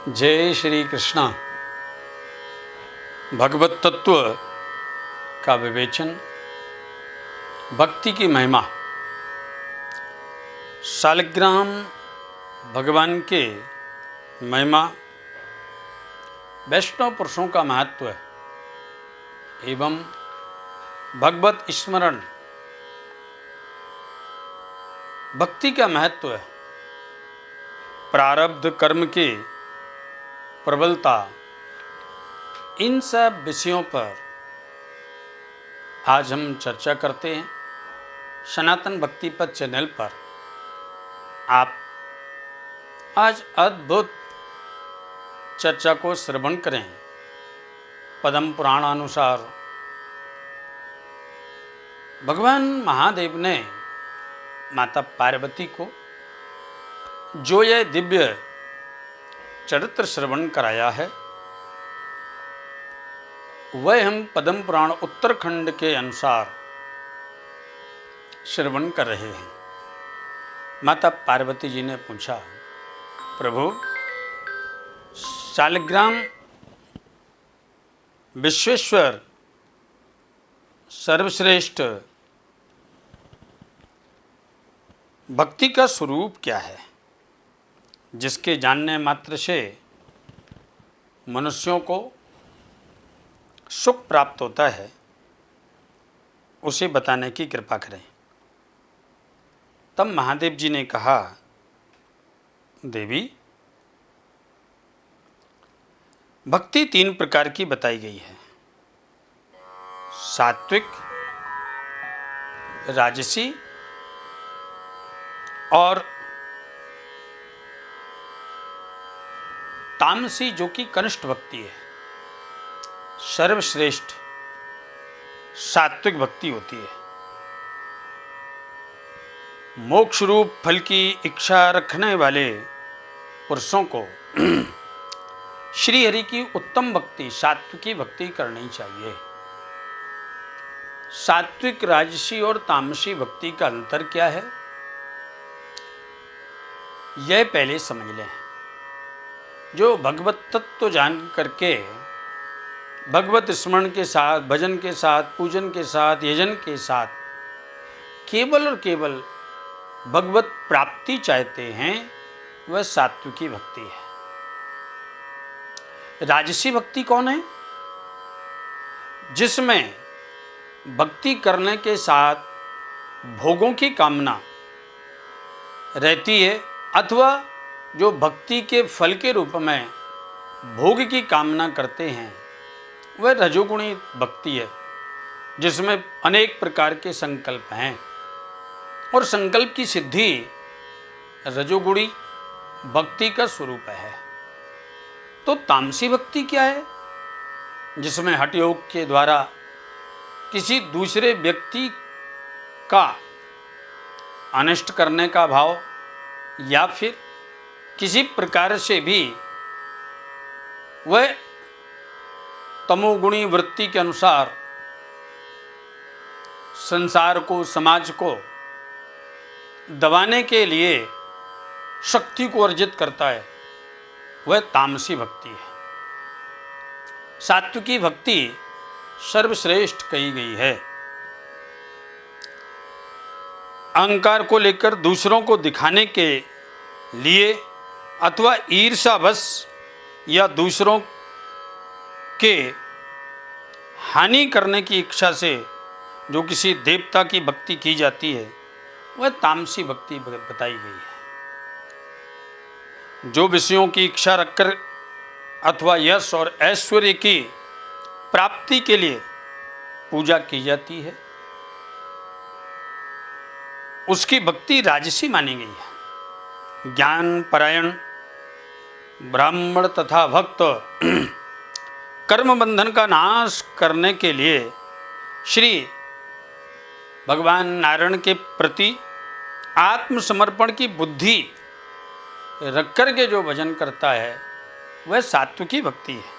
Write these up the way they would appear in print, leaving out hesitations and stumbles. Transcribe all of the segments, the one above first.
जय श्री कृष्णा। भगवत तत्व का विवेचन, भक्ति की महिमा। शालिग्राम भगवान के महिमा, वैष्णव पुरुषों का महत्व एवं भगवत स्मरण, भक्ति का महत्व, प्रारब्ध कर्म की प्रबलता, इन सब विषयों पर आज हम चर्चा करते हैं। सनातन भक्ति पथ चैनल पर आप आज अद्भुत चर्चा को श्रवण करें। पद्म पुराणानुसार भगवान महादेव ने माता पार्वती को जो यह दिव्य चरित्र श्रवण कराया है, वह हम पद्म पुराण उत्तरखंड के अनुसार श्रवण कर रहे हैं। माता पार्वती जी ने पूछा, प्रभु, शालिग्राम विश्वेश्वर सर्वश्रेष्ठ भक्ति का स्वरूप क्या है, जिसके जानने मात्र से मनुष्यों को सुख प्राप्त होता है, उसे बताने की कृपा करें। तब महादेव जी ने कहा, देवी, भक्ति 3 प्रकार की बताई गई है। सात्विक, राजसी और तामसी, जो कि कनिष्ठ भक्ति है। सर्वश्रेष्ठ सात्विक भक्ति होती है। मोक्ष रूप फल की इच्छा रखने वाले पुरुषों को श्री हरि की उत्तम भक्ति, सात्विकी भक्ति करनी चाहिए। सात्विक, राजसी और तामसी भक्ति का अंतर क्या है, यह पहले समझ लें। जो भगवत तत्व जान करके भगवत स्मरण के साथ, भजन के साथ, पूजन के साथ, यजन के साथ केवल और केवल भगवत प्राप्ति चाहते हैं, वह सात्विकी भक्ति है। राजसी भक्ति कौन है? जिसमें भक्ति करने के साथ भोगों की कामना रहती है, अथवा जो भक्ति के फल के रूप में भोग की कामना करते हैं, वह रजोगुणी भक्ति है, जिसमें अनेक प्रकार के संकल्प हैं और संकल्प की सिद्धि रजोगुणी भक्ति का स्वरूप है। तो तामसी भक्ति क्या है? जिसमें हठ योग के द्वारा किसी दूसरे व्यक्ति का अनिष्ट करने का भाव, या फिर किसी प्रकार से भी वह तमोगुणी वृत्ति के अनुसार संसार को, समाज को दबाने के लिए शक्ति को अर्जित करता है, वह तामसी भक्ति है। सात्विकी भक्ति सर्वश्रेष्ठ कही गई है। अहंकार को लेकर दूसरों को दिखाने के लिए अथवा ईर्ष्यावश या दूसरों के हानि करने की इच्छा से जो किसी देवता की भक्ति की जाती है, वह तामसी भक्ति बताई गई है। जो विषयों की इच्छा रखकर अथवा यश और ऐश्वर्य की प्राप्ति के लिए पूजा की जाती है, उसकी भक्ति राजसी मानी गई है। ज्ञान परायण ब्राह्मण तथा भक्त कर्म बंधन का नाश करने के लिए श्री भगवान नारायण के प्रति आत्मसमर्पण की बुद्धि रख कर के जो भजन करता है, वह सात्विकी भक्ति है।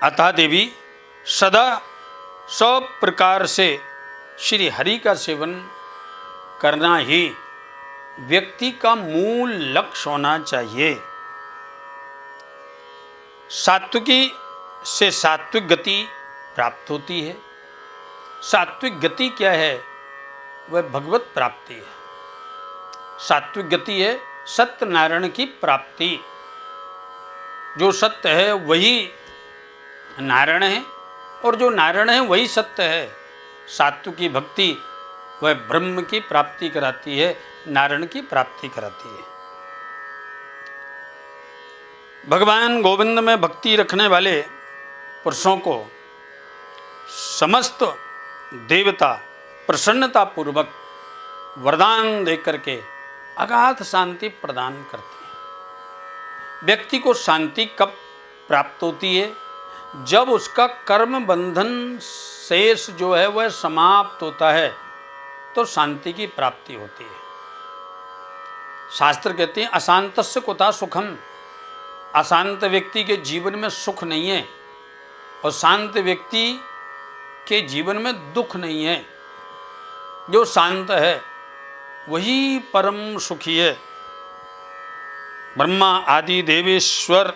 अतः देवी, सदा सब प्रकार से श्री हरि का सेवन करना ही व्यक्ति का मूल लक्ष्य होना चाहिए। सात्विकी से सात्विक गति प्राप्त होती है। सात्विक गति क्या है? वह भगवत प्राप्ति है। सात्विक गति है सत्यनारायण की प्राप्ति। जो सत्य है वही नारायण है और जो नारायण है वही सत्य है। सात्विकी भक्ति वह ब्रह्म की प्राप्ति कराती है, नारायण की प्राप्ति कराती है। भगवान गोविंद में भक्ति रखने वाले पुरुषों को समस्त देवता प्रसन्नता पूर्वक वरदान देकर के अगाध शांति प्रदान करते हैं। व्यक्ति को शांति कब प्राप्त होती है? जब उसका कर्म बंधन शेष जो है वह समाप्त होता है तो शांति की प्राप्ति होती है। शास्त्र कहते हैं अशांतस्य कुतः सुखम। अशांत व्यक्ति के जीवन में सुख नहीं है और शांत व्यक्ति के जीवन में दुख नहीं है। जो शांत है वही परम सुखी है। ब्रह्मा आदि देवेश्वर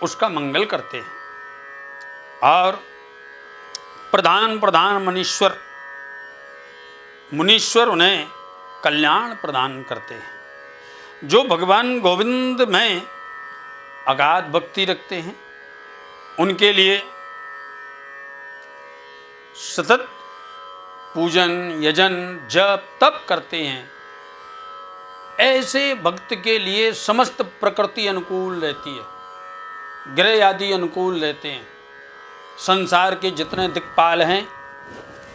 उसका मंगल करते हैं और प्रधान मुनीश्वर उन्हें कल्याण प्रदान करते हैं। जो भगवान गोविंद में अगाध भक्ति रखते हैं उनके लिए सतत पूजन यजन जप तप करते हैं। ऐसे भक्त के लिए समस्त प्रकृति अनुकूल रहती है, ग्रह आदि अनुकूल रहते हैं। संसार के जितने दिक्पाल हैं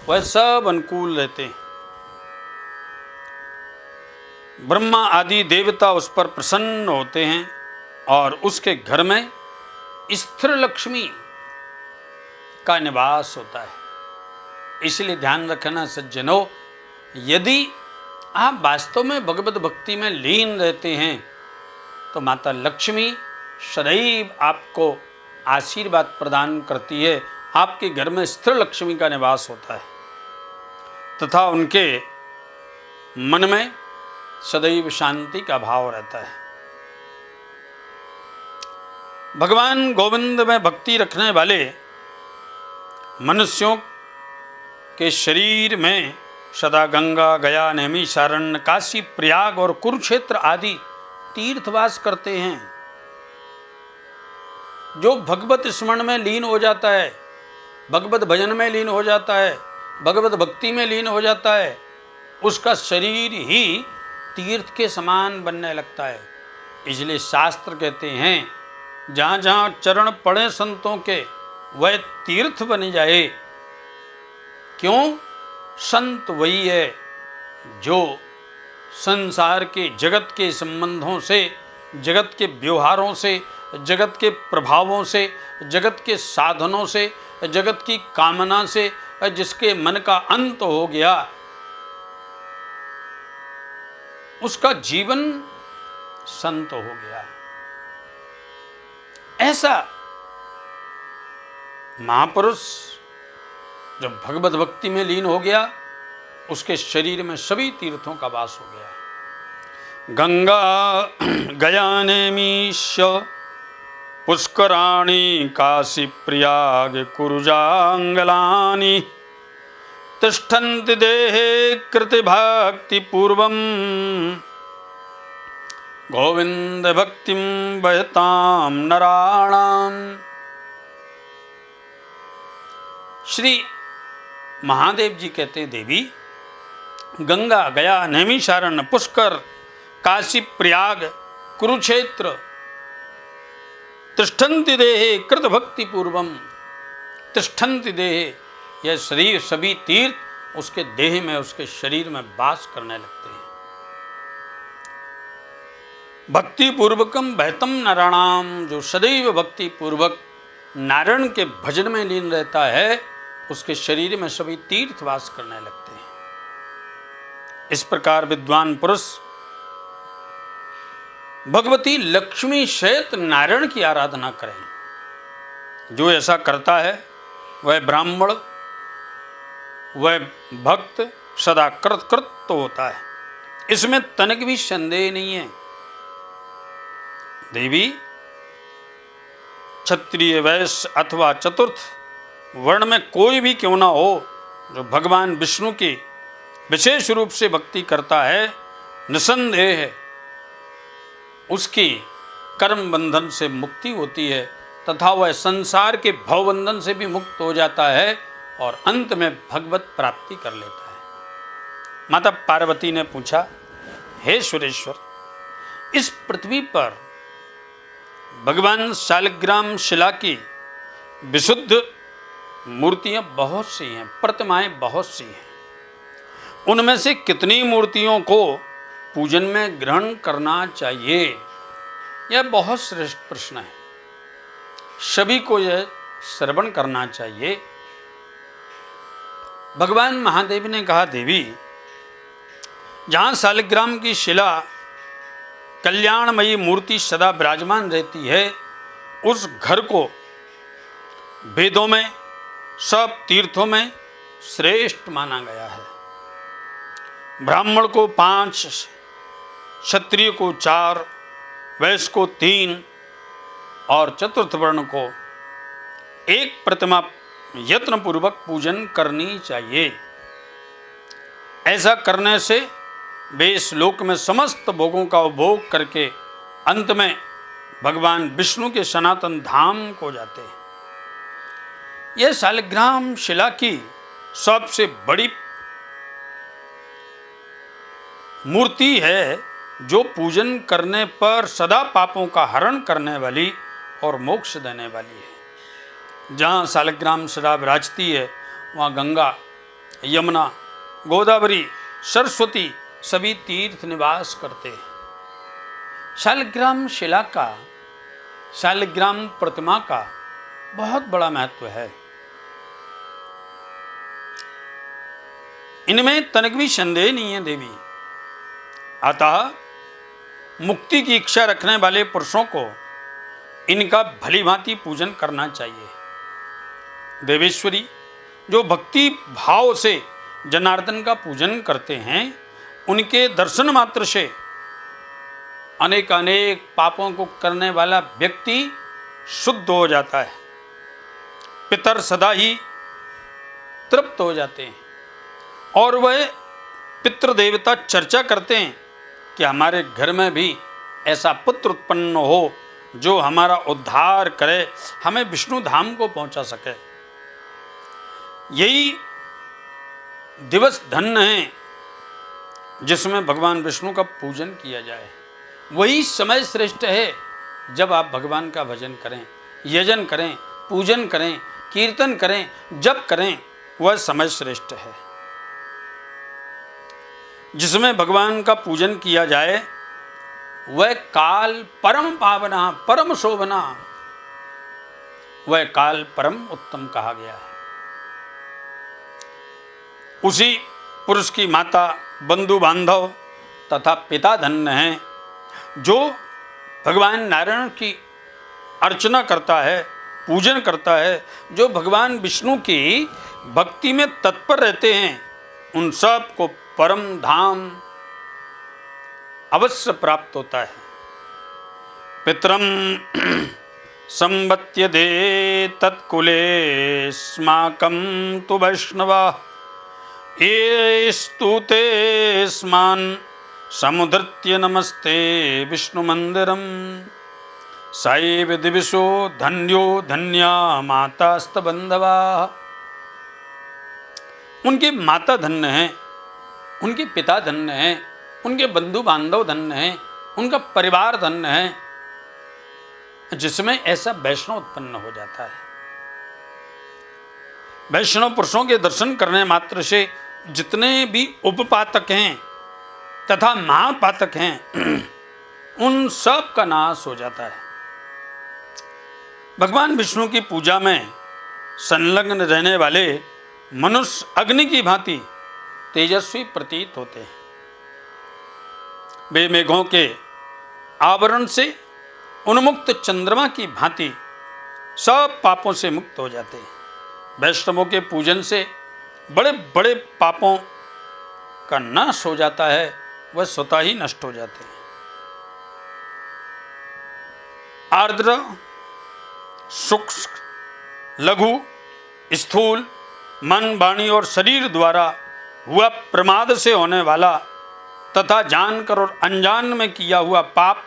वह सब अनुकूल रहते हैं। ब्रह्मा आदि देवता उस पर प्रसन्न होते हैं और उसके घर में स्थिर लक्ष्मी का निवास होता है। इसलिए ध्यान रखना सज्जनों, यदि आप वास्तव में भगवत भक्ति में लीन रहते हैं तो माता लक्ष्मी सदैव आपको आशीर्वाद प्रदान करती है। आपके घर में स्थिर लक्ष्मी का निवास होता है तथा उनके मन में सदैव शांति का भाव रहता है। भगवान गोविंद में भक्ति रखने वाले मनुष्यों के शरीर में सदा गंगा गया नैमिषारण्य काशी प्रयाग और कुरुक्षेत्र आदि तीर्थवास करते हैं। जो भगवत स्मरण में लीन हो जाता है, भगवत भजन में लीन हो जाता है, भगवत भक्ति में लीन हो जाता है, उसका शरीर ही तीर्थ के समान बनने लगता है। इसलिए शास्त्र कहते हैं जहाँ जहाँ चरण पड़े संतों के वह तीर्थ बन जाए। क्यों? संत वही है जो संसार के जगत के संबंधों से, जगत के व्यवहारों से, जगत के प्रभावों से, जगत के साधनों से, जगत की कामना से जिसके मन का अंत हो गया, उसका जीवन संत हो गया। ऐसा महापुरुष जब भगवत भक्ति में लीन हो गया उसके शरीर में सभी तीर्थों का वास हो गया। गंगा गया नैमिष पुष्कराणि काशी प्रयाग कुरुजांगलानि तिष्ठन्ति देहे कृति भक्ति पूर्वम गोविंद भक्तिम बहताम नराणाम। श्री महादेव जी कहते हैं देवी गंगा गया नैमिषारण्य पुष्कर काशी प्रयाग कुरुक्षेत्र तिष्ठन्ति देहे कृत भक्ति पूर्वम। तिष्ठन्ति देहे, यह शरीर सभी तीर्थ उसके देह में, उसके शरीर में वास करने लगते हैं। भक्ति पूर्वकम बहतम नारायणाम, जो सदैव भक्ति पूर्वक नारायण के भजन में लीन रहता है उसके शरीर में सभी तीर्थ वास करने लगते हैं। इस प्रकार विद्वान पुरुष भगवती लक्ष्मी सहित नारायण की आराधना करें। जो ऐसा करता है वह ब्राह्मण, वह भक्त सदा कृत तो होता है। इसमें तनिक भी संदेह नहीं है। देवी क्षत्रिय, वैश्य अथवा चतुर्थ वर्ण में कोई भी क्यों ना हो, जो भगवान विष्णु की विशेष रूप से भक्ति करता है, निसंदेह है उसकी कर्म बंधन से मुक्ति होती है तथा वह संसार के भवबंधन से भी मुक्त हो जाता है और अंत में भगवत प्राप्ति कर लेता है। माता पार्वती ने पूछा, हे सुरेश्वर, इस पृथ्वी पर भगवान शालिग्राम शिला की विशुद्ध मूर्तियां बहुत सी हैं, प्रतिमाएं बहुत सी हैं। उनमें से कितनी मूर्तियों को पूजन में ग्रहण करना चाहिए? यह बहुत श्रेष्ठ प्रश्न है। सभी को यह श्रवण करना चाहिए। भगवान महादेव ने कहा, देवी, जहाँ शालिग्राम की शिला कल्याणमयी मूर्ति सदा विराजमान रहती है, उस घर को वेदों में, सब तीर्थों में श्रेष्ठ माना गया है। ब्राह्मण को 5, क्षत्रिय को 4, वैश्य को 3 और चतुर्थ वर्ण को 1 प्रतिमा यत्नपूर्वक पूजन करनी चाहिए। ऐसा करने से वे इस लोक में समस्त भोगों का उपभोग करके अंत में भगवान विष्णु के सनातन धाम को जाते हैं। यह शालिग्राम शिला की सबसे बड़ी मूर्ति है, जो पूजन करने पर सदा पापों का हरण करने वाली और मोक्ष देने वाली है। जहाँ शालिग्राम शिला विराजती है, वहाँ गंगा, यमुना, गोदावरी, सरस्वती सभी तीर्थ निवास करते हैं। शालिग्राम शिला का, शालिग्राम प्रतिमा का बहुत बड़ा महत्व है। इनमें तनिक भी संदेह नहीं है देवी। अतः मुक्ति की इच्छा रखने वाले पुरुषों को इनका भली भांति पूजन करना चाहिए। देवेश्वरी, जो भक्ति भाव से जनार्दन का पूजन करते हैं, उनके दर्शन मात्र से अनेक पापों को करने वाला व्यक्ति शुद्ध हो जाता है। पितर सदा ही तृप्त हो जाते हैं और वह पितृदेवता चर्चा करते हैं कि हमारे घर में भी ऐसा पुत्र उत्पन्न हो जो हमारा उद्धार करे, हमें विष्णु धाम को पहुंचा सके। यही दिवस धन्य है जिसमें भगवान विष्णु का पूजन किया जाए। वही समय श्रेष्ठ है जब आप भगवान का भजन करें, यजन करें, पूजन करें, कीर्तन करें, जप करें, वह समय श्रेष्ठ है। जिसमें भगवान का पूजन किया जाए वह काल परम पावना, परम शोभना, वह काल परम उत्तम कहा गया है। उसी पुरुष की माता, बंधु बांधव तथा पिता धन्य हैं जो भगवान नारायण की अर्चना करता है, पूजन करता है। जो भगवान विष्णु की भक्ति में तत्पर रहते हैं, उन सब को परम धाम अवश्य प्राप्त होता है। पितरम संबत्य दे तत्कुले स्माकं तु वैष्णवा ये स्तुते स्मान् समुद्धृत्य नमस्ते विष्णु मंदिरम साइव दिविशो धन्यो धन्या मातास्त बंधवा। उनके माता धन्य हैं, उनके पिता धन्य हैं, उनके बंधु बांधव धन्य हैं, उनका परिवार धन्य है, जिसमें ऐसा वैष्णव उत्पन्न हो जाता है। वैष्णव पुरुषों के दर्शन करने मात्र से जितने भी उपपातक हैं तथा महापातक हैं, उन सब का नाश हो जाता है। भगवान विष्णु की पूजा में संलग्न रहने वाले मनुष्य अग्नि की भांति तेजस्वी प्रतीत होते हैं। वे मेघों के आवरण से उन्मुक्त चंद्रमा की भांति सब पापों से मुक्त हो जाते हैं। वैष्णवों के पूजन से बड़े बड़े पापों का नाश हो जाता है, वह स्वतः ही नष्ट हो जाते हैं। आर्द्र सूक्ष्म, लघु, स्थूल, मन, वाणी और शरीर द्वारा हुआ प्रमाद से होने वाला तथा जानकर और अनजान में किया हुआ पाप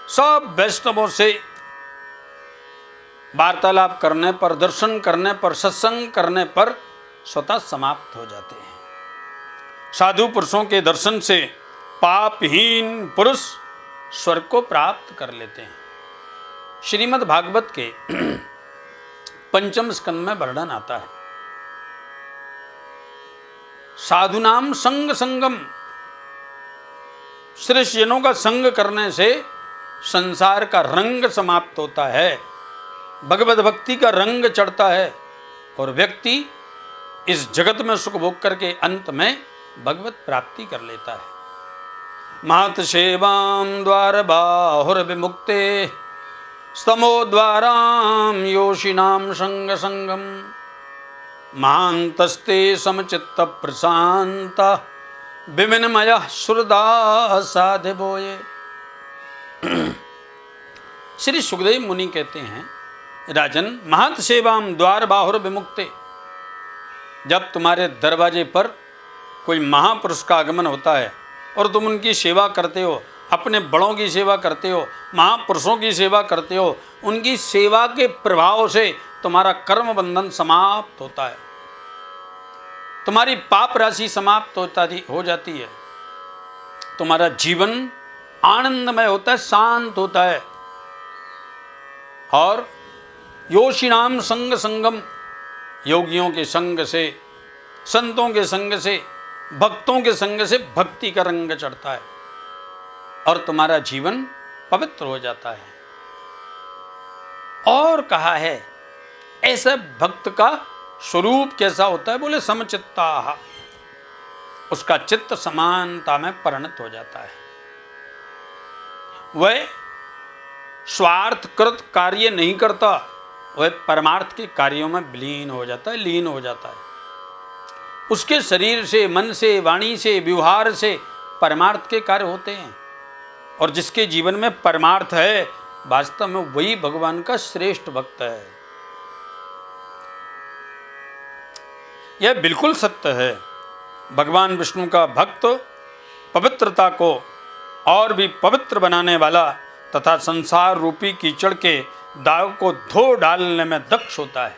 सब वैष्णवों से वार्तालाप करने पर, दर्शन करने पर, सत्संग करने पर स्वतः समाप्त हो जाते हैं। साधु पुरुषों के दर्शन से पापहीन पुरुष स्वर्ग को प्राप्त कर लेते हैं। श्रीमद् भागवत के पंचम स्कंद में वर्णन आता है, साधुनाम संग संगम, श्रेष्ठ जनों का संग करने से संसार का रंग समाप्त होता है, भगवत भक्ति का रंग चढ़ता है और व्यक्ति इस जगत में सुख भोग करके अंत में भगवत प्राप्ति कर लेता है। महत सेवाम द्वार बाहुर विमुक्ते स्तमो द्वाराम योषिनाम संग संगम महांतस्ते समचित्त प्रशांत विमिनमय सुरदा साधे बोये। श्री सुखदेव मुनि कहते हैं, राजन, महत सेवाम द्वार बाहुर विमुक्ते, जब तुम्हारे दरवाजे पर कोई महापुरुष का आगमन होता है और तुम उनकी सेवा करते हो, अपने बड़ों की सेवा करते हो, महापुरुषों की सेवा करते हो, उनकी सेवा के प्रभाव से तुम्हारा कर्म बंधन समाप्त होता है, तुम्हारी पाप राशि समाप्त हो जाती है, तुम्हारा जीवन आनंदमय होता है, शांत होता है। और योषिनाम संग संगम, योगियों के संग से, संतों के संग से, भक्तों के संग से भक्ति का रंग चढ़ता है और तुम्हारा जीवन पवित्र हो जाता है। और कहा है, ऐसे भक्त का स्वरूप कैसा होता है? बोले समचित्ता, उसका चित्त समानता में परिणत हो जाता है। वह स्वार्थकृत कार्य नहीं करता, वह परमार्थ के कार्यों में विलीन हो जाता है, लीन हो जाता है। उसके शरीर से, मन से, वाणी से, व्यवहार से परमार्थ के कार्य होते हैं। और जिसके जीवन में परमार्थ है, वास्तव में वही भगवान का श्रेष्ठ भक्त है। यह बिल्कुल सत्य है। भगवान विष्णु का भक्त पवित्रता को और भी पवित्र बनाने वाला तथा संसार रूपी कीचड़ के दाग को धो डालने में दक्ष होता है,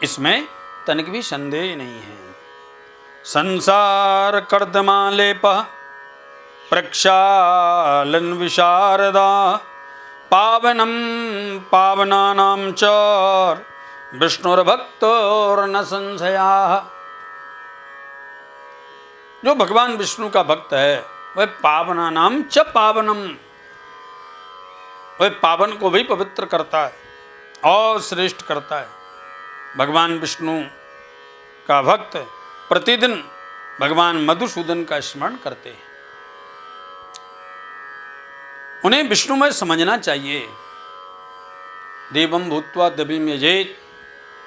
इसमें तनिक भी संदेह नहीं है। संसार कर्दमालेप प्रक्षालन विशारदा पावनम पावनानां च विष्णुर्भक्तोर्न संशया। जो भगवान विष्णु का भक्त है वह पावनानां च पावनम, वह पावन को भी पवित्र करता है और श्रेष्ठ करता है। भगवान विष्णु का भक्त प्रतिदिन भगवान मधुसूदन का स्मरण करते हैं। उन्हें विष्णु में समझना चाहिए। देवम भूत्वा दबिम यजेत,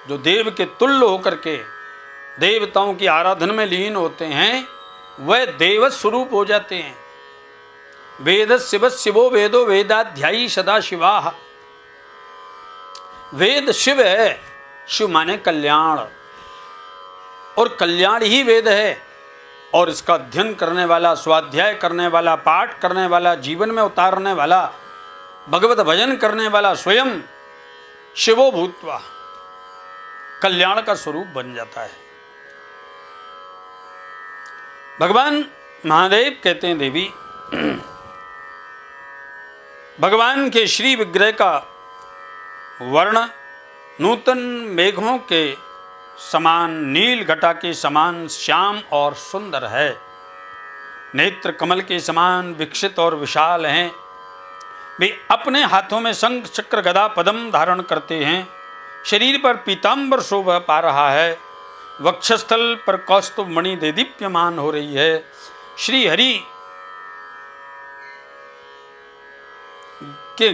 जो देव के तुल्य होकर के देवताओं की आराधना में लीन होते हैं, वह देव स्वरूप हो जाते हैं। वेद शिव शिवो वेदो वेदाध्यायी सदा शिवा। वेद शिव है, शिव माने कल्याण, और कल्याण ही वेद है। और इसका अध्ययन करने वाला, स्वाध्याय करने वाला, पाठ करने वाला, जीवन में उतारने वाला, भगवत भजन करने वाला स्वयं शिवो भूत्वा कल्याण का स्वरूप बन जाता है। भगवान महादेव कहते हैं, देवी, भगवान के श्री विग्रह का वर्ण नूतन मेघों के समान, नील घटा के समान श्याम और सुंदर है। नेत्र कमल के समान विकसित और विशाल हैं। वे अपने हाथों में शंख चक्र गदा पद्म धारण करते हैं। शरीर पर पीतांबर शोभा पा रहा है। वक्षस्थल पर कौस्तुभ मणि देदीप्यमान हो रही है। श्री हरि के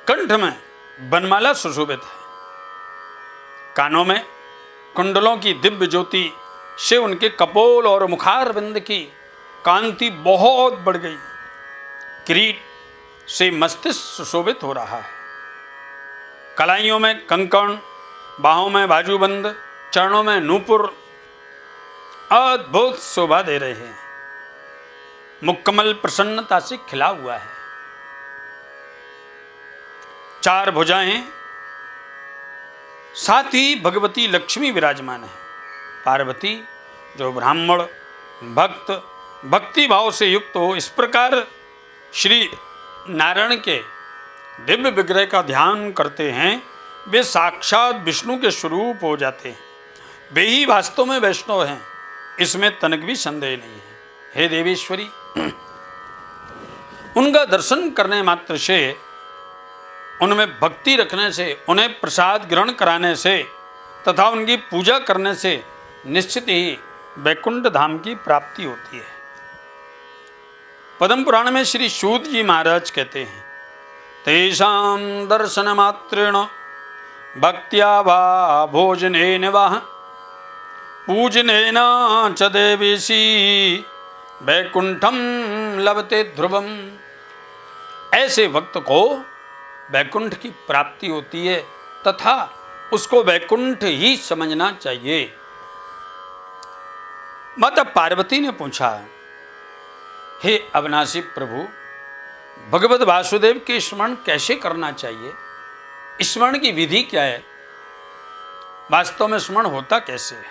कंठ में बनमाला सुशोभित है। कानों में कुंडलों की दिव्य ज्योति से उनके कपोल और मुखारविंद की कांति बहुत बढ़ गई। किरीट से मस्तिष्क सुशोभित हो रहा है। कलाइयों में कंकण, बाहों में बाजूबंद, चरणों में नूपुर अद्भुत शोभा दे रहे हैं। मुकम्मल प्रसन्नता से खिला हुआ है। 4 भुजाएं, साथ ही भगवती लक्ष्मी विराजमान है। पार्वती जो ब्राह्मण भक्त भक्ति भाव से युक्त हो, इस प्रकार श्री नारायण के दिव्य विग्रह का ध्यान करते हैं, वे साक्षात विष्णु के स्वरूप हो जाते हैं। वे ही वास्तव में वैष्णव हैं, इसमें तनिक भी संदेह नहीं है। हे देवेश्वरी, उनका दर्शन करने मात्र से, उनमें भक्ति रखने से, उन्हें प्रसाद ग्रहण कराने से तथा उनकी पूजा करने से निश्चित ही वैकुंठ धाम की प्राप्ति होती है। पद्म पुराण में श्री सूत जी महाराज कहते हैं, तेषां दर्शन मात्रेण भक्त्या वा भोजनेन वा पूजनेन च देवेशी वैकुंठम लभते ध्रुवम। ऐसे भक्त को वैकुंठ की प्राप्ति होती है तथा उसको वैकुंठ ही समझना चाहिए। माता पार्वती ने पूछा, हे अविनाशी प्रभु, भगवत वासुदेव के स्मरण कैसे करना चाहिए? स्मरण की विधि क्या है? वास्तव में स्मरण होता कैसे है?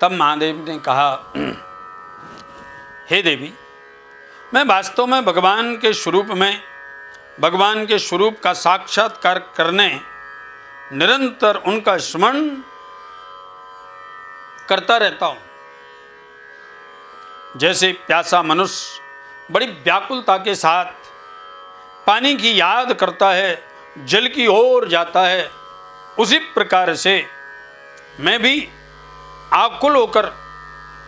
तब महादेव ने कहा, हे देवी, मैं वास्तव में भगवान के स्वरूप में, भगवान के स्वरूप का साक्षात्कार करने निरंतर उनका स्मरण करता रहता हूं। जैसे प्यासा मनुष्य बड़ी व्याकुलता के साथ पानी की याद करता है, जल की ओर जाता है, उसी प्रकार से मैं भी आकुल होकर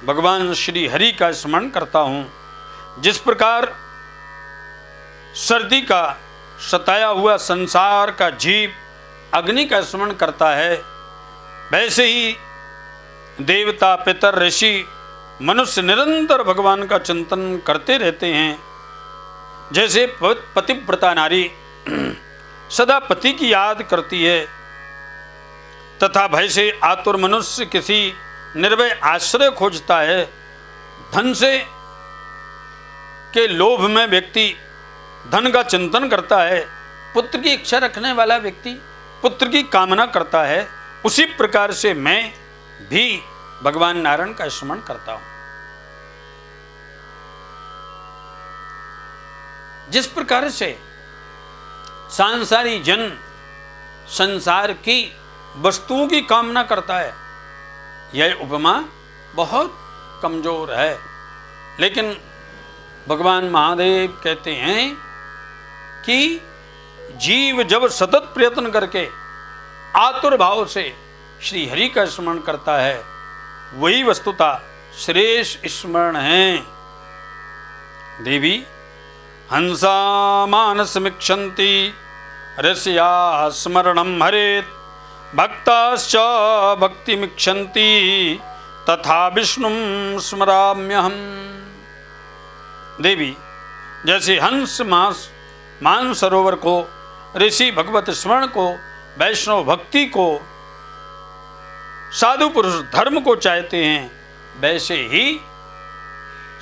भगवान श्री हरि का स्मरण करता हूँ। जिस प्रकार सर्दी का सताया हुआ संसार का जीव अग्नि का स्मरण करता है, वैसे ही देवता, पितर, ऋषि, मनुष्य निरंतर भगवान का चिंतन करते रहते हैं। जैसे पतिव्रता नारी सदा पति की याद करती है, तथा भय से आतुर मनुष्य किसी निर्भय आश्रय खोजता है। धन से के लोभ में व्यक्ति धन का चिंतन करता है। पुत्र की इच्छा रखने वाला व्यक्ति पुत्र की कामना करता है। उसी प्रकार से मैं भी भगवान नारायण का स्मरण करता हूं। जिस प्रकार से सांसारी जन संसार की वस्तुओं की कामना करता है, यह उपमा बहुत कमजोर है। लेकिन भगवान महादेव कहते हैं कि जीव जब सतत प्रयत्न करके आतुर भाव से श्री हरि का स्मरण करता है, वही वस्तुतः श्रेष्ठ स्मरण है। देवी, हंसा मानसमिक्षन्ति रसया स्मरणं हरेत्, भक्ताश्च भक्तिमिक्षन्ति तथा विष्णुं स्मराम्यहम्। देवी, जैसे हंस मान सरोवर को, ऋषि भगवत स्मरण को, वैष्णव भक्ति को, साधु पुरुष धर्म को चाहते हैं, वैसे ही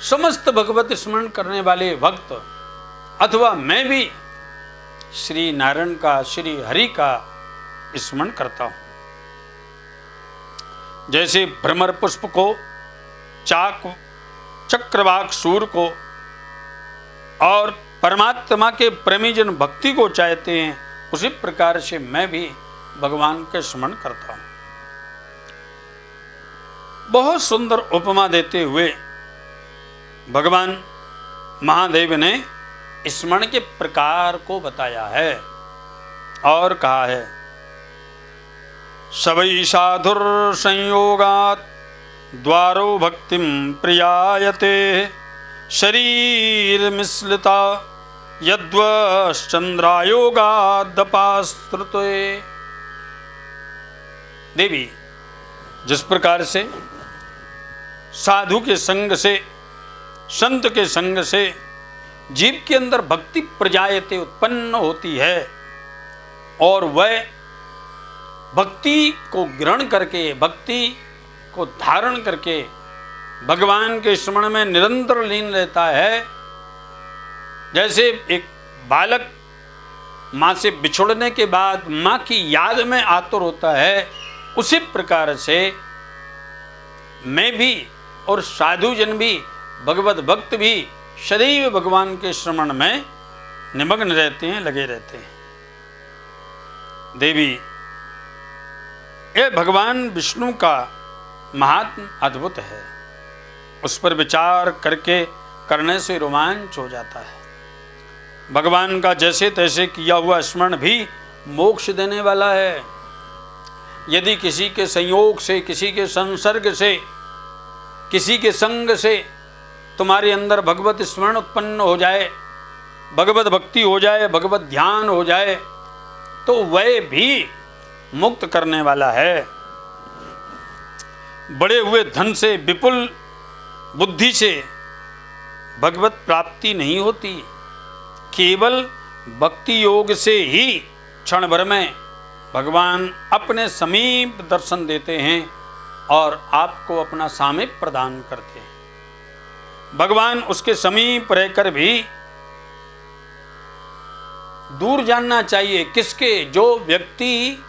समस्त भगवत स्मरण करने वाले भक्त अथवा मैं भी श्री नारायण का, श्री हरि का स्मरण करता हूं। जैसे भ्रमर पुष्प को, चक्रवाक सूर को और परमात्मा के प्रेमीजन भक्ति को चाहते हैं, उसी प्रकार से मैं भी भगवान का स्मरण करता हूं। बहुत सुंदर उपमा देते हुए भगवान महादेव ने स्मरण के प्रकार को बताया है और कहा है, सवै साधुर संयोगात् द्वारो भक्तिम प्रियायते, शरीर मिश्लिता यद्वश्चंद्रायोगादपास्तृते। देवी, जिस प्रकार से साधु के संग से, संत के संग से जीव के अंदर भक्ति प्रजायते उत्पन्न होती है, और वह भक्ति को ग्रहण करके, भक्ति को धारण करके भगवान के स्मरण में निरंतर लीन रहता है। जैसे एक बालक माँ से बिछुड़ने के बाद माँ की याद में आतुर होता है, उसी प्रकार से मैं भी और साधुजन भी, भगवत भक्त भी सदैव भगवान के स्मरण में निमग्न रहते हैं, लगे रहते हैं। देवी, यह भगवान विष्णु का महात्म अद्भुत है। उस पर विचार करने से रोमांच हो जाता है। भगवान का जैसे तैसे किया हुआ स्मरण भी मोक्ष देने वाला है। यदि किसी के संयोग से, किसी के संसर्ग से, किसी के संग से तुम्हारे अंदर भगवत स्मरण उत्पन्न हो जाए, भगवत भक्ति हो जाए, भगवत ध्यान हो जाए, तो वह भी मुक्त करने वाला है। बड़े हुए धन से, विपुल बुद्धि से भगवत प्राप्ति नहीं होती। केवल भक्ति योग से ही क्षण भर में भगवान अपने समीप दर्शन देते हैं और आपको अपना सामीप्य प्रदान करते हैं। भगवान उसके समीप रहकर भी दूर जानना चाहिए किसके, जो व्यक्ति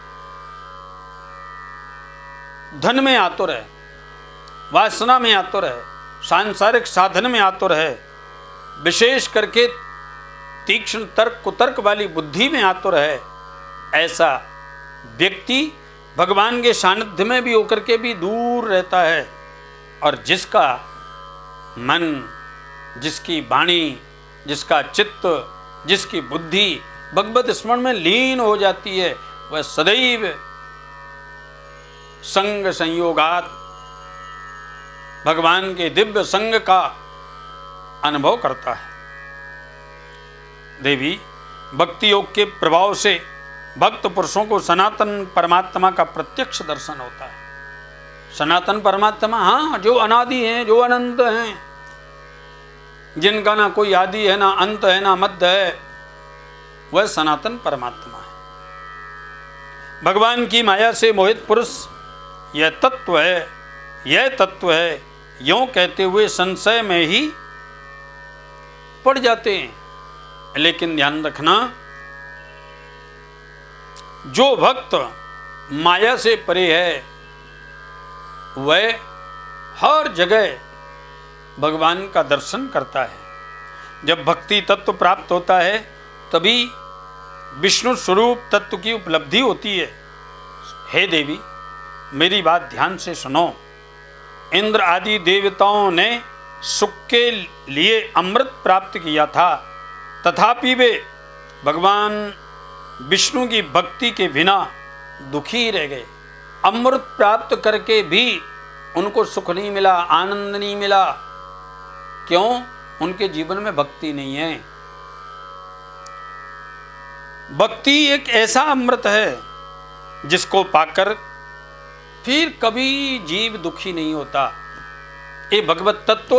धन में आतुर है, वासना में आतुर है, सांसारिक साधन में आतुर है, विशेष करके तीक्ष्ण तर्क कुतर्क वाली बुद्धि में आतुर है, ऐसा व्यक्ति भगवान के सानिध्य में भी होकर के भी दूर रहता है। और जिसका मन, जिसकी वाणी, जिसका चित्त, जिसकी बुद्धि भगवत स्मरण में लीन हो जाती है, वह सदैव संग संयोगात भगवान के दिव्य संग का अनुभव करता है। देवी, भक्ति योग के प्रभाव से भक्त पुरुषों को सनातन परमात्मा का प्रत्यक्ष दर्शन होता है। सनातन परमात्मा, हाँ, जो अनादि हैं, जो अनंत हैं, जिनका ना कोई आदि है, ना अंत है, ना मध्य है, वह सनातन परमात्मा है। भगवान की माया से मोहित पुरुष यह तत्व है, यह तत्व है, यों कहते हुए संशय में ही पड़ जाते हैं। लेकिन ध्यान रखना, जो भक्त माया से परे है वह हर जगह भगवान का दर्शन करता है। जब भक्ति तत्व प्राप्त होता है तभी विष्णु स्वरूप तत्व की उपलब्धि होती है। हे देवी, मेरी बात ध्यान से सुनो। इंद्र आदि देवताओं ने सुख के लिए अमृत प्राप्त किया था, तथापि वे भगवान विष्णु की भक्ति के बिना दुखी रह गए। अमृत प्राप्त करके भी उनको सुख नहीं मिला, आनंद नहीं मिला। क्यों? उनके जीवन में भक्ति नहीं है। भक्ति एक ऐसा अमृत है जिसको पाकर फिर कभी जीव दुखी नहीं होता। ये भगवत तत्व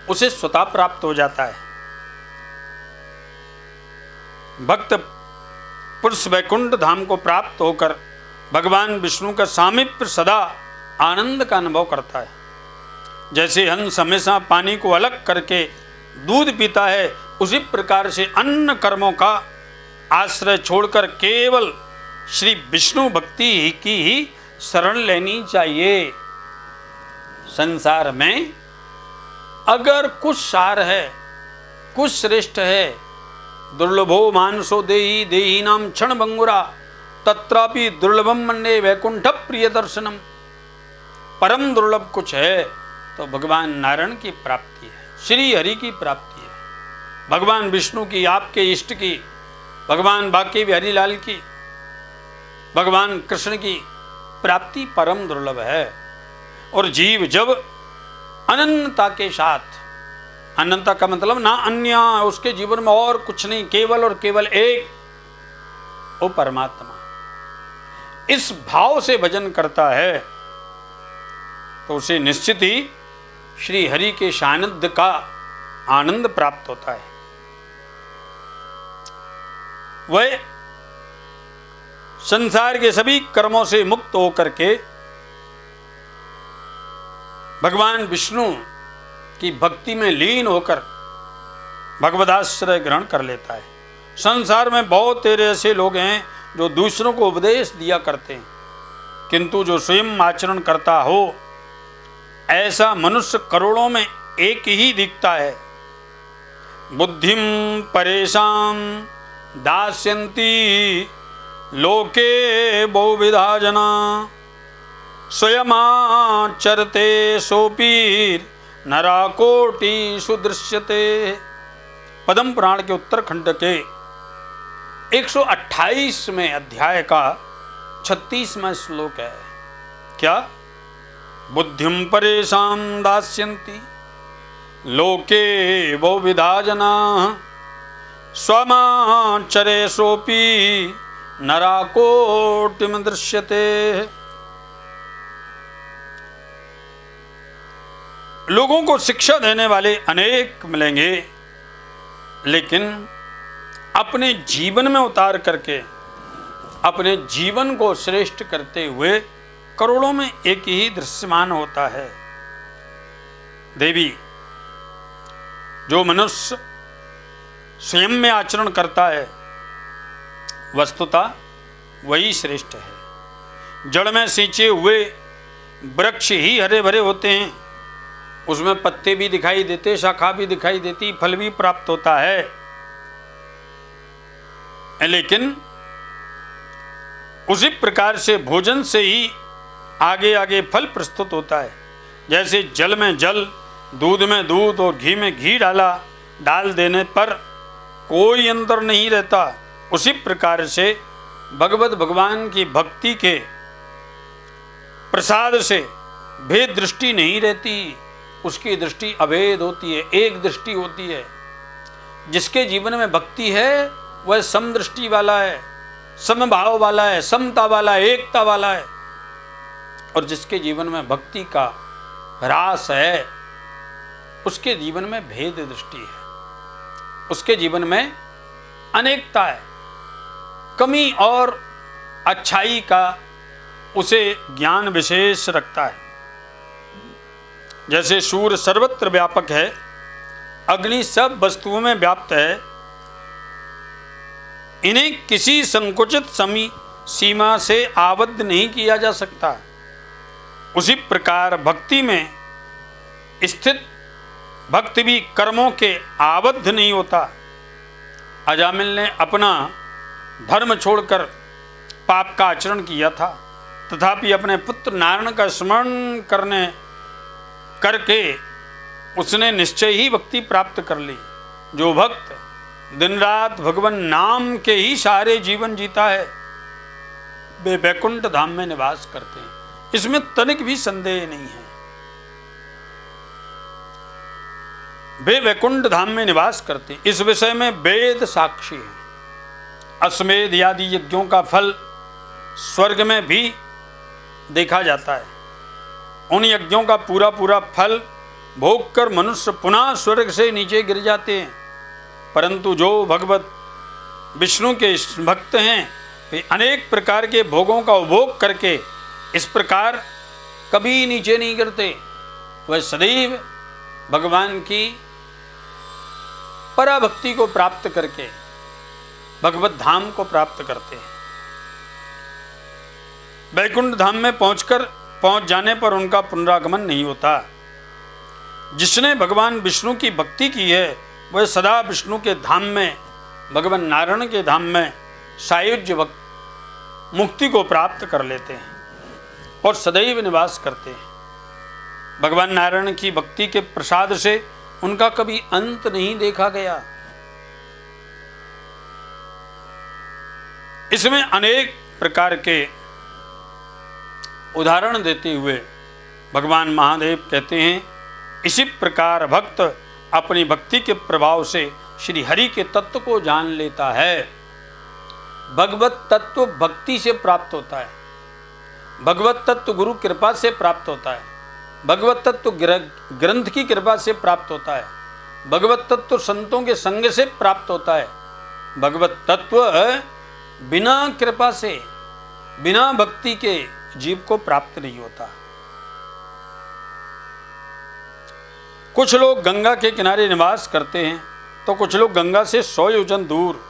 उसे स्वतः प्राप्त हो जाता है। भक्त पुरुष वैकुंठ धाम को प्राप्त होकर भगवान विष्णु का सामीप्य सदा आनंद का अनुभव करता है। जैसे हंस हमेशा पानी को अलग करके दूध पीता है, उसी प्रकार से अन्य कर्मों का आश्रय छोड़कर केवल श्री विष्णु भक्ति की ही शरण लेनी चाहिए। संसार में अगर कुछ सार है, कुछ श्रेष्ठ है, दुर्लभो मानसो देही देही नाम क्षण भंगुरा तत्रापि दुर्लभम मन्ये वैकुंठ प्रिय दर्शनम। परम दुर्लभ कुछ है तो भगवान नारायण की प्राप्ति है, श्री हरि की प्राप्ति है, भगवान विष्णु की, आपके इष्ट की, भगवान बाके बिहारी लाल की, भगवान कृष्ण की प्राप्ति परम दुर्लभ है। और जीव जब अनंतता के साथ, अनंतता का मतलब ना अन्य, उसके जीवन में और कुछ नहीं, केवल और केवल एक, वो परमात्मा, इस भाव से भजन करता है तो उसे निश्चित ही श्री हरि के सानिध्य का आनंद प्राप्त होता है। वह संसार के सभी कर्मों से मुक्त होकर के भगवान विष्णु की भक्ति में लीन होकर भगवदाश्रय ग्रहण कर लेता है। संसार में बहुत तेरे ऐसे लोग हैं जो दूसरों को उपदेश दिया करते हैं, किंतु जो स्वयं आचरण करता हो ऐसा मनुष्य करोड़ों में एक ही दिखता है। बुद्धिम परेशान दास्यन्ति लोके बहुविधा जना स्वयमाचरते सोपीर नराकोटि सुदृश्यते। पद्म पुराण के उत्तरखंड के 128वें अध्याय का 36वां श्लोक है। क्या? बुद्धिम परेशान दास्यन्ति लोके बहुविधा जना स्वमाचरे सोपि नराकोटिम दृश्यते। लोगों को शिक्षा देने वाले अनेक मिलेंगे, लेकिन अपने जीवन में उतार करके अपने जीवन को श्रेष्ठ करते हुए करोड़ों में एक ही दृश्यमान होता है। देवी, जो मनुष्य स्वयं में आचरण करता है वस्तुतः वही श्रेष्ठ है। जड़ में सींचे हुए वृक्ष ही हरे भरे होते हैं, उसमें पत्ते भी दिखाई देते, शाखा भी दिखाई देती, फल भी प्राप्त होता है, लेकिन उसी प्रकार से भोजन से ही आगे आगे फल प्रस्तुत होता है। जैसे जल में जल, दूध में दूध और घी में घी डाल देने पर कोई अंतर नहीं रहता, उसी प्रकार से भगवान की भक्ति के प्रसाद से भेद दृष्टि नहीं रहती, उसकी दृष्टि अभेद होती है, एक दृष्टि होती है। जिसके जीवन में भक्ति है वह समदृष्टि वाला है, समभाव वाला है, समता वाला है, एकता वाला है। और जिसके जीवन में भक्ति का ह्रास है उसके जीवन में भेद दृष्टि है, उसके जीवन में अनेकता है, कमी और अच्छाई का उसे ज्ञान विशेष रखता है। जैसे सूर्य सर्वत्र व्यापक है, अग्नि सब वस्तुओं में व्याप्त है, इन्हें किसी संकुचित सीमा से आबद्ध नहीं किया जा सकता। उसी प्रकार भक्ति में स्थित भक्त भी कर्मों के आबद्ध नहीं होता। अजामिल ने अपना धर्म छोड़कर पाप का आचरण किया था, तथापि अपने पुत्र नारायण का स्मरण करके उसने निश्चय ही भक्ति प्राप्त कर ली। जो भक्त दिन रात भगवान नाम के ही सारे जीवन जीता है वे वैकुंठ धाम में निवास करते हैं, इसमें तनिक भी संदेह नहीं है। वे वैकुंठ धाम में निवास करते, इस विषय में वेद साक्षी है। अश्वमेध आदि यज्ञों का फल स्वर्ग में भी देखा जाता है। उन यज्ञों का पूरा पूरा फल भोग कर मनुष्य पुनः स्वर्ग से नीचे गिर जाते हैं, परंतु जो भगवत विष्णु के भक्त हैं वे अनेक प्रकार के भोगों का उपभोग करके इस प्रकार कभी नीचे नहीं गिरते, वह सदैव भगवान की पराभक्ति को प्राप्त करके भगवत धाम को प्राप्त करते हैं। वैकुंठ धाम में पहुंच जाने पर उनका पुनरागमन नहीं होता। जिसने भगवान विष्णु की भक्ति की है वह सदा विष्णु के धाम में, भगवान नारायण के धाम में सायुज्य मुक्ति को प्राप्त कर लेते हैं और सदैव निवास करते हैं। भगवान नारायण की भक्ति के प्रसाद से उनका कभी अंत नहीं देखा गया। इसमें अनेक प्रकार के उदाहरण देते हुए भगवान महादेव कहते हैं, इसी प्रकार भक्त अपनी भक्ति के प्रभाव से श्री हरि के तत्व को जान लेता है। भगवत तत्व भक्ति से प्राप्त होता है, भगवत तत्व गुरु कृपा से प्राप्त होता है, भगवत तत्व ग्रंथ की कृपा से प्राप्त होता है, भगवत तत्व संतों के संग से प्राप्त होता है। भगवत तत्व बिना कृपा से बिना भक्ति के जीव को प्राप्त नहीं होता। कुछ लोग गंगा के किनारे निवास करते हैं तो कुछ लोग गंगा से 100 योजन दूर,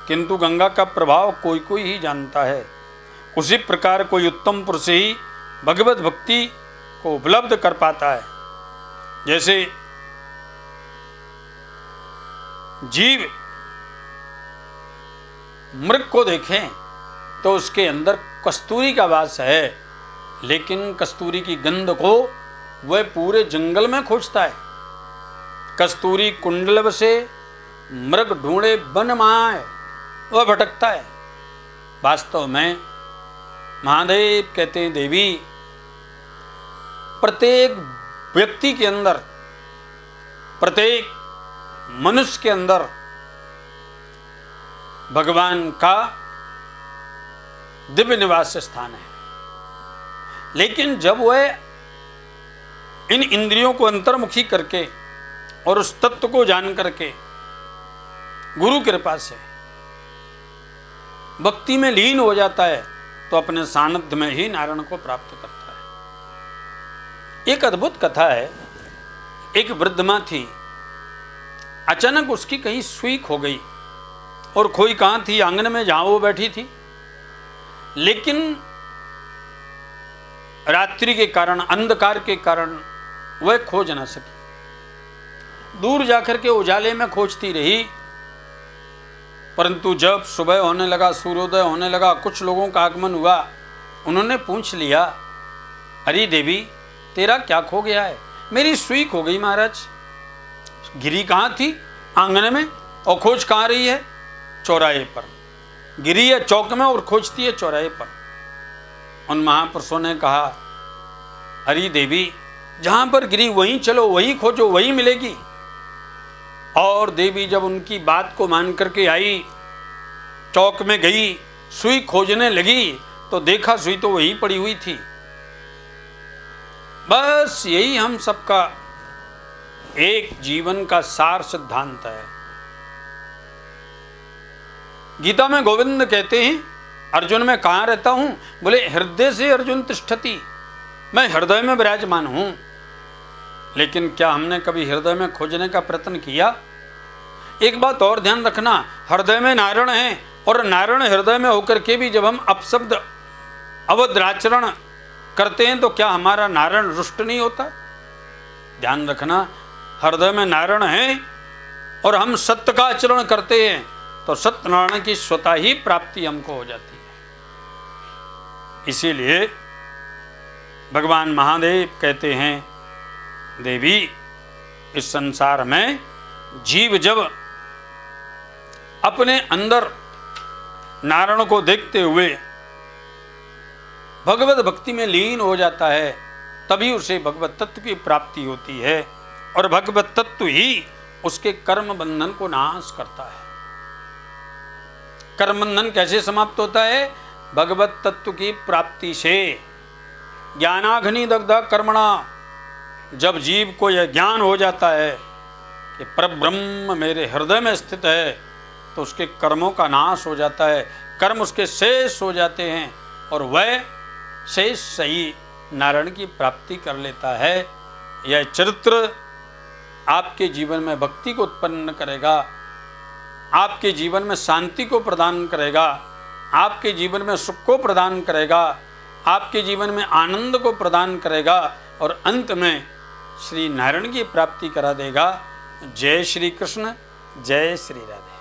किंतु गंगा का प्रभाव कोई कोई ही जानता है। उसी प्रकार कोई उत्तम पुरुष ही भगवत भक्ति को उपलब्ध कर पाता है। जैसे जीव मृग को देखें तो उसके अंदर कस्तूरी का वास है, लेकिन कस्तूरी की गंध को वह पूरे जंगल में खोजता है। कस्तूरी कुंडलव से मृग ढूंढे वन माए, वह भटकता है। वास्तव में महादेव कहते हैं, देवी प्रत्येक व्यक्ति के अंदर, प्रत्येक मनुष्य के अंदर भगवान का दिव्य निवास स्थान है। लेकिन जब वह इन इंद्रियों को अंतर्मुखी करके और उस तत्व को जान करके गुरु कृपा से भक्ति में लीन हो जाता है तो अपने सानिध्य में ही नारायण को प्राप्त करता है। एक अद्भुत कथा है। एक वृद्ध मां थी, अचानक उसकी कहीं सुई खो गई और खोई कहाँ थी? आंगन में, जहां वो बैठी थी। लेकिन रात्रि के कारण, अंधकार के कारण वह खोज ना सकी। दूर जाकर के उजाले में खोजती रही, परंतु जब सुबह होने लगा, सूर्योदय होने लगा, कुछ लोगों का आगमन हुआ। उन्होंने पूछ लिया, अरे देवी, तेरा क्या खो गया है? मेरी सुई खो गई महाराज। गिरी कहाँ थी? आंगन में। और खोज कहाँ रही है? चौराहे पर। गिरी है चौक में और खोजती है चौराहे पर। उन महापुरुषों ने कहा, अरे देवी, जहां पर गिरी वहीं चलो, वहीं खोजो, वहीं मिलेगी। और देवी जब उनकी बात को मान करके आई, चौक में गई, सुई खोजने लगी तो देखा सुई तो वहीं पड़ी हुई थी। बस यही हम सबका एक जीवन का सार सिद्धांत है। गीता में गोविंद कहते हैं, अर्जुन मैं कहाँ रहता हूं? बोले हृदय से अर्जुन तिष्ठति, मैं हृदय में विराजमान हूं। लेकिन क्या हमने कभी हृदय में खोजने का प्रयत्न किया? एक बात और ध्यान रखना, हृदय में नारायण है और नारायण हृदय में होकर के भी जब हम अपशब्द अवद्राचरण करते हैं तो क्या हमारा नारायण रुष्ट नहीं होता? ध्यान रखना, हृदय में नारायण है और हम सत्य का आचरण करते हैं तो सत्यनारायण की स्वतः ही प्राप्ति हमको हो जाती है। इसीलिए भगवान महादेव कहते हैं, देवी, इस संसार में जीव जब अपने अंदर नारायण को देखते हुए भगवत भक्ति में लीन हो जाता है, तभी उसे भगवत तत्व की प्राप्ति होती है और भगवत तत्व ही उसके कर्म बंधन को नाश करता है। कर्म बंधन कैसे समाप्त होता है? भगवत तत्व की प्राप्ति से। ज्ञानाग्नि दग्धा कर्मणा, जब जीव को यह ज्ञान हो जाता है कि परब्रह्म मेरे हृदय में स्थित है तो उसके कर्मों का नाश हो जाता है, कर्म उसके शेष हो जाते हैं और वह शेष सही नारायण की प्राप्ति कर लेता है। यह चरित्र आपके जीवन में भक्ति को उत्पन्न करेगा, आपके जीवन में शांति को प्रदान करेगा, आपके जीवन में सुख को प्रदान करेगा, आपके जीवन में आनंद को प्रदान करेगा और अंत में श्री नारायण की प्राप्ति करा देगा। जय श्री कृष्ण, जय श्री राधे।